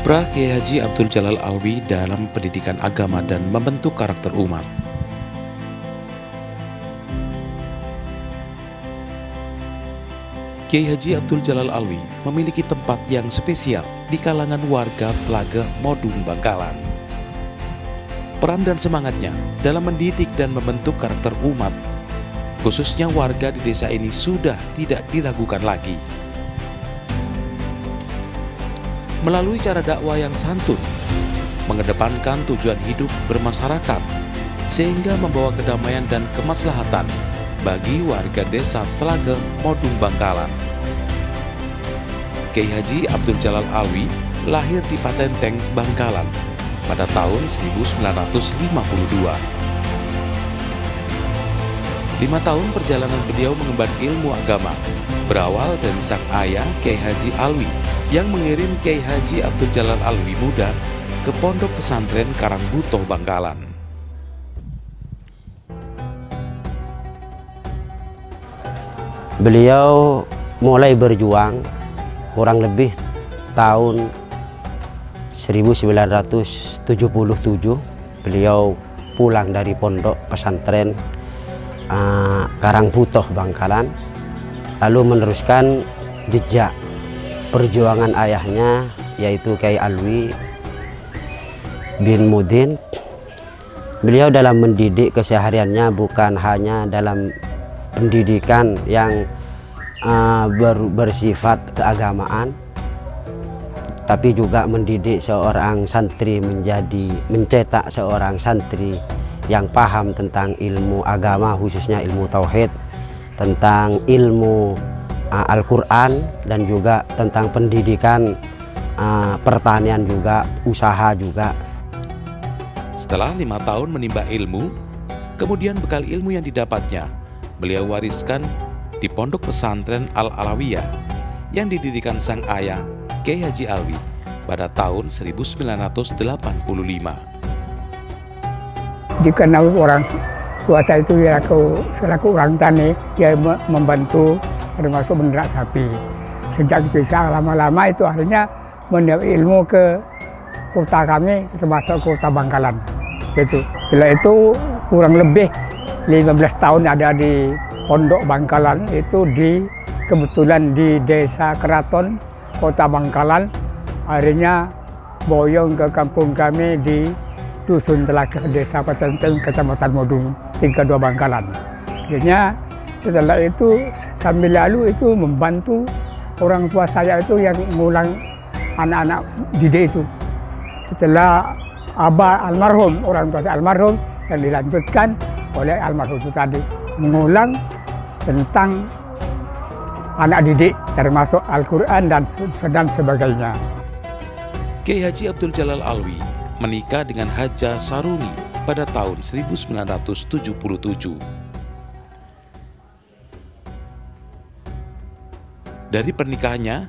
Kiprah Kiai Haji Abdul Jalal Alwi dalam pendidikan agama dan membentuk karakter umat. Kiai Haji Abdul Jalal Alwi memiliki tempat yang spesial di kalangan warga Telaga Modung Bangkalan. Peran dan semangatnya dalam mendidik dan membentuk karakter umat, khususnya warga di desa ini, sudah tidak diragukan lagi. Melalui cara dakwah yang santun, mengedepankan tujuan hidup bermasyarakat, sehingga membawa kedamaian dan kemaslahatan bagi warga desa Telaga Modung Bangkalan. Kiai Haji Abdul Jalal Alwi lahir di Patenteng, Bangkalan pada tahun 1952. 5 tahun perjalanan beliau mengemban ilmu agama berawal dari sang ayah Kiai Haji Alwi yang mengirim Kiai Haji Abdul Jalal Alwi muda ke Pondok Pesantren Karangbutoh, Bangkalan. Beliau mulai berjuang kurang lebih tahun 1977. Beliau pulang dari Pondok Pesantren Karangbutoh, Bangkalan, lalu meneruskan jejak perjuangan ayahnya, yaitu Kiai Alwi bin Mudin. Beliau dalam mendidik kesehariannya bukan hanya dalam pendidikan yang bersifat keagamaan, tapi juga mendidik seorang santri mencetak seorang santri yang paham tentang ilmu agama, khususnya ilmu tauhid, tentang ilmu Al-Quran, dan juga tentang pendidikan pertanian juga, usaha juga. Setelah 5 tahun menimba ilmu, kemudian bekal ilmu yang didapatnya beliau wariskan di Pondok Pesantren Al-Alawiyah yang didirikan sang ayah Kiai Haji Alwi pada tahun 1985. Dikenal orang tua saya itu selaku orang tani, dia membantu termasuk menerak sapi. Sejak bisa lama-lama itu akhirnya mendapat ilmu ke kota kami, termasuk kota Bangkalan. Gitu. Setelah itu kurang lebih 15 tahun ada di Pondok Bangkalan, itu kebetulan di Desa Keraton, Kota Bangkalan. Akhirnya boyong ke kampung kami di Dusun Telaga, Desa Patenteng, Kecamatan Modung, 32 Bangkalan. Akhirnya setelah itu sambil lalu itu membantu orang tua saya itu yang ngulang anak-anak didik itu. Setelah abah almarhum, orang tua saya almarhum, yang dilanjutkan oleh almarhum itu tadi, mengulang tentang anak didik termasuk Al-Quran dan sebagainya. Kiai Haji Abdul Jalal Alwi menikah dengan Haja Saruni pada tahun 1977. Dari pernikahannya,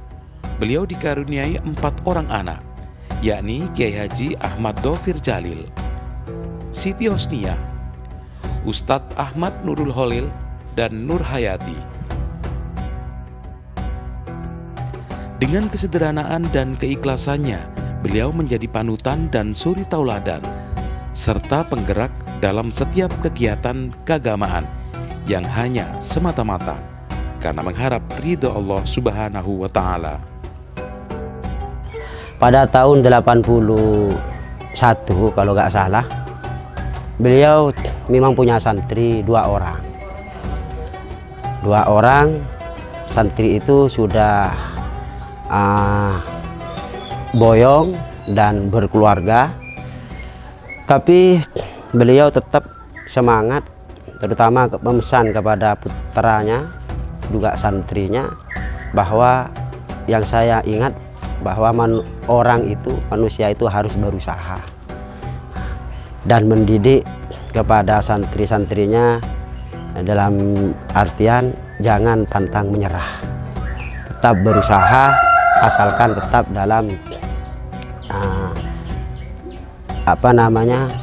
beliau dikaruniai 4 orang anak, yakni Kiai Haji Ahmad Dovir Jalil, Siti Hosniyah, Ustadz Ahmad Nurul Holil, dan Nur Hayati. Dengan kesederhanaan dan keikhlasannya, beliau menjadi panutan dan suri tauladan, serta penggerak dalam setiap kegiatan keagamaan yang hanya semata-mata karena mengharap ridho Allah Subhanahu wa Ta'ala. Pada tahun 81 kalau nggak salah, beliau memang punya santri 2 orang. 2 orang santri itu sudah boyong dan berkeluarga, tapi beliau tetap semangat, terutama memesan kepada putranya juga santrinya, bahwa yang saya ingat bahwa manusia itu harus berusaha, dan mendidik kepada santri-santrinya dalam artian jangan pantang menyerah, tetap berusaha asalkan tetap dalam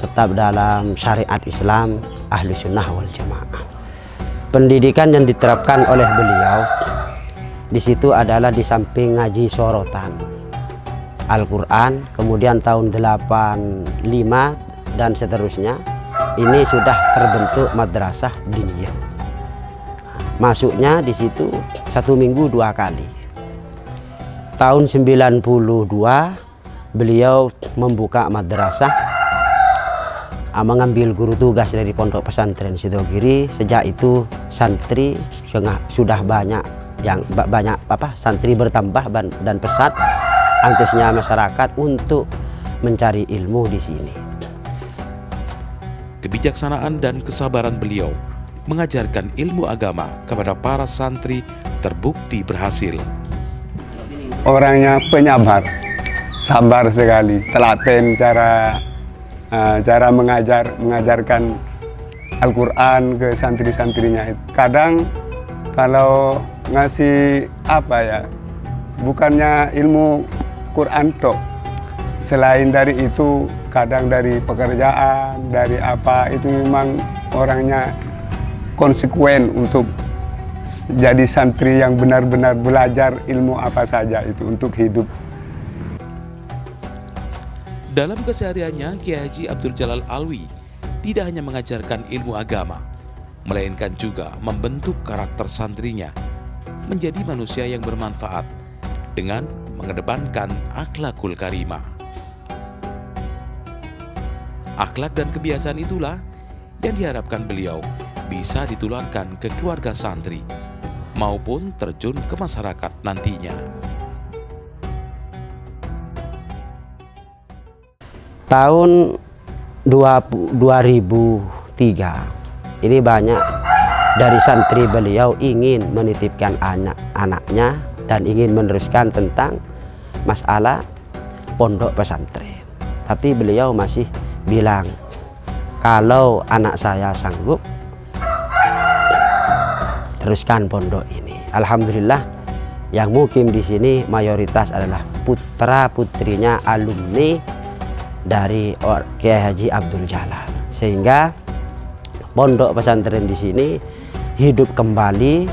tetap dalam syariat Islam Ahlu Sunnah wal Jamaah. Pendidikan yang diterapkan oleh beliau di situ adalah di samping ngaji sorotan, Al-Quran, kemudian tahun 85 dan seterusnya ini sudah terbentuk madrasah diniyah. Masuknya di situ 1 minggu 2 kali. Tahun 92 beliau membuka madrasah, mengambil guru tugas dari Pondok Pesantren Sidogiri. Sejak itu santri sudah banyak santri bertambah dan pesat antusiasnya masyarakat untuk mencari ilmu di sini. Kebijaksanaan dan kesabaran beliau mengajarkan ilmu agama kepada para santri terbukti berhasil. Orangnya penyabar, sabar sekali, telaten cara mengajarkan Al-Quran ke santri-santrinya. Kadang kalau ngasih bukannya ilmu Quran tok, selain dari itu kadang dari pekerjaan, dari itu memang orangnya konsekuen untuk jadi santri yang benar-benar belajar ilmu apa saja itu untuk hidup. Dalam kesehariannya, Kiai Haji Abdul Jalal Alwi tidak hanya mengajarkan ilmu agama, melainkan juga membentuk karakter santrinya menjadi manusia yang bermanfaat dengan mengedepankan akhlakul karimah. Akhlak dan kebiasaan itulah yang diharapkan beliau bisa ditularkan ke keluarga santri maupun terjun ke masyarakat nantinya. Tahun 2003 ini banyak dari santri beliau ingin menitipkan anak-anaknya dan ingin meneruskan tentang masalah pondok pesantren. Tapi beliau masih bilang, kalau anak saya sanggup, teruskan pondok ini. Alhamdulillah, yang mukim di sini mayoritas adalah putra putrinya alumni dari Kiai Haji Abdul Jalal, sehingga pondok pesantren di sini hidup kembali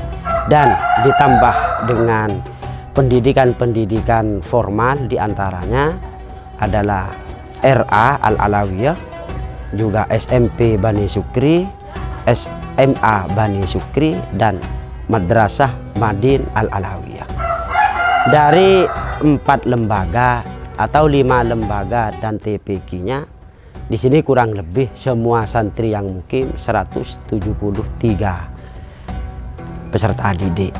dan ditambah dengan pendidikan-pendidikan formal, diantaranya adalah RA Al-Alawiyah, juga SMP Bani Sukri, SMA Bani Sukri, dan Madrasah Madin Al-Alawiyah. Dari 4 lembaga atau 5 lembaga dan TPQ-nya, di sini kurang lebih semua santri yang mukim 173 peserta didik.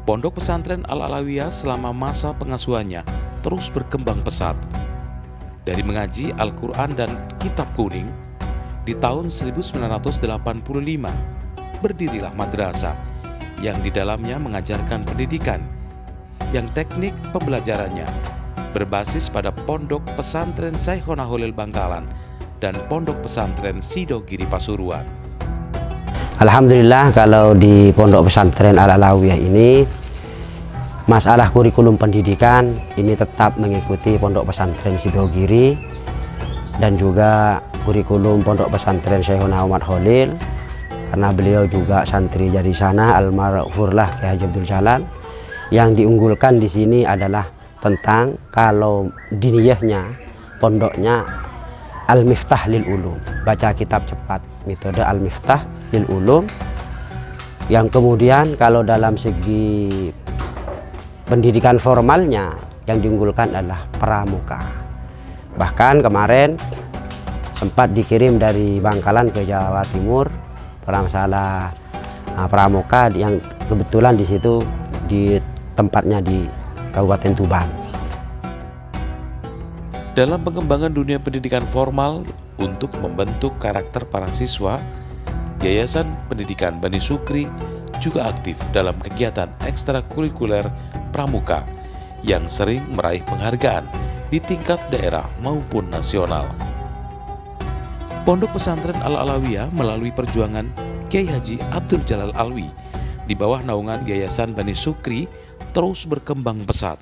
Pondok pesantren Al-Alawiyah selama masa pengasuhannya terus berkembang pesat. Dari mengaji Al-Quran dan Kitab Kuning, di tahun 1985 berdirilah madrasah yang di dalamnya mengajarkan pendidikan yang teknik pembelajarannya berbasis pada Pondok Pesantren Syekhona Holil Bangkalan dan Pondok Pesantren Sidogiri Pasuruan. Alhamdulillah, kalau di Pondok Pesantren Al-Alawiyah ini masalah kurikulum pendidikan ini tetap mengikuti Pondok Pesantren Sidogiri dan juga kurikulum Pondok Pesantren Syekhona Holil, karena beliau juga santri dari sana, almarhumlah Kiai Haji Abdul Jalal. Yang diunggulkan di sini adalah tentang kalau diniyahnya pondoknya Al-Miftah lil Ulum, baca kitab cepat, metode Al-Miftah lil Ulum. Yang kemudian kalau dalam segi pendidikan formalnya yang diunggulkan adalah pramuka. Bahkan kemarin sempat dikirim dari Bangkalan ke Jawa Timur masalah pramuka yang kebetulan di situ di tempatnya di Kabupaten Tuban. Dalam pengembangan dunia pendidikan formal untuk membentuk karakter para siswa, Yayasan Pendidikan Bani Sukri juga aktif dalam kegiatan ekstrakurikuler pramuka yang sering meraih penghargaan di tingkat daerah maupun nasional. Pondok Pesantren Al-Alawiyah melalui perjuangan Kiai Haji Abdul Jalal Alwi di bawah naungan Yayasan Bani Sukri terus berkembang pesat.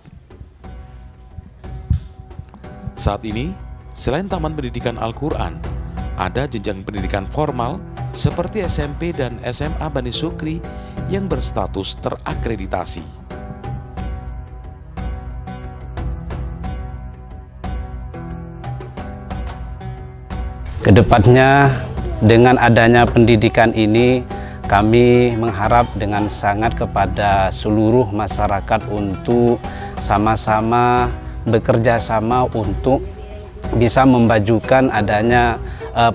Saat ini, selain Taman Pendidikan Al-Quran, ada jenjang pendidikan formal seperti SMP dan SMA Bani Sukri yang berstatus terakreditasi. Kedepannya dengan adanya pendidikan ini, kami mengharap dengan sangat kepada seluruh masyarakat untuk sama-sama bekerja sama untuk bisa memajukan adanya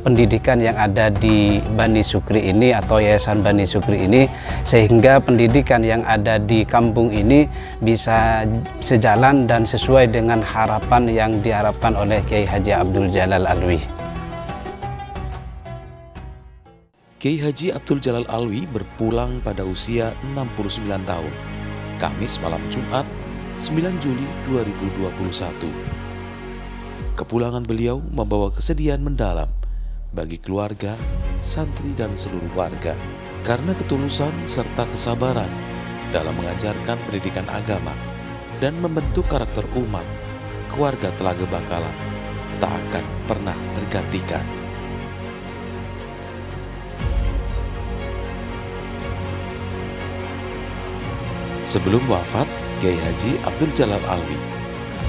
pendidikan yang ada di Bani Sukri ini atau Yayasan Bani Sukri ini, sehingga pendidikan yang ada di kampung ini bisa sejalan dan sesuai dengan harapan yang diharapkan oleh Kiai Haji Abdul Jalal Alwi. Kiai Haji Abdul Jalal Alwi berpulang pada usia 69 tahun, Kamis malam Jumat 9 Juli 2021. Kepulangan beliau membawa kesedihan mendalam bagi keluarga, santri, dan seluruh warga. Karena ketulusan serta kesabaran dalam mengajarkan pendidikan agama dan membentuk karakter umat, keluarga Telaga Bangkalan tak akan pernah tergantikan. Sebelum wafat, Kiai Haji Abdul Jalal Alwi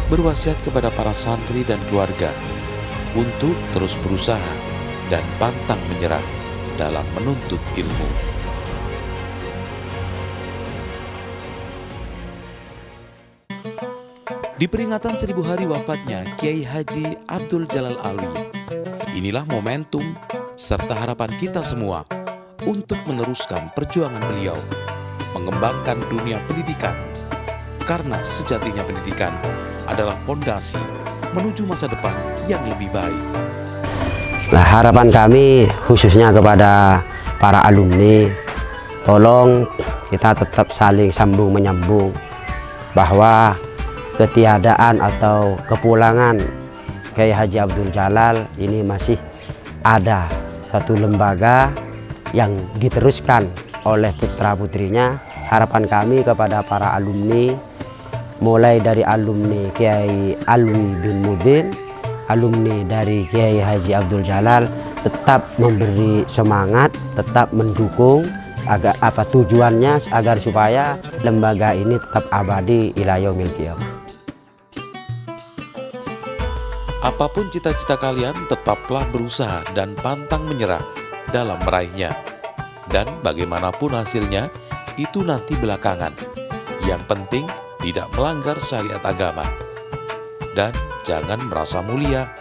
berwasiat kepada para santri dan keluarga untuk terus berusaha dan pantang menyerah dalam menuntut ilmu. Di peringatan 1000 hari wafatnya Kiai Haji Abdul Jalal Alwi, inilah momentum serta harapan kita semua untuk meneruskan perjuangan beliau, mengembangkan dunia pendidikan, karena sejatinya pendidikan adalah pondasi menuju masa depan yang lebih baik. Nah, harapan kami khususnya kepada para alumni, tolong kita tetap saling sambung menyambung, bahwa ketiadaan atau kepulangan Kiai Haji Abdul Jalal ini masih ada satu lembaga yang diteruskan oleh putra-putrinya. Harapan kami kepada para alumni, mulai dari alumni Kiai Alwi bin Mudin, alumni dari Kiai Haji Abdul Jalal, tetap memberi semangat, tetap mendukung agar apa tujuannya agar supaya lembaga ini tetap abadi ila yaumil qiyamah. Apapun cita-cita kalian, tetaplah berusaha dan pantang menyerah dalam meraihnya. Dan bagaimanapun hasilnya, itu nanti belakangan. Yang penting tidak melanggar syariat agama. Dan jangan merasa mulia,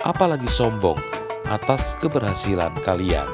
apalagi sombong atas keberhasilan kalian.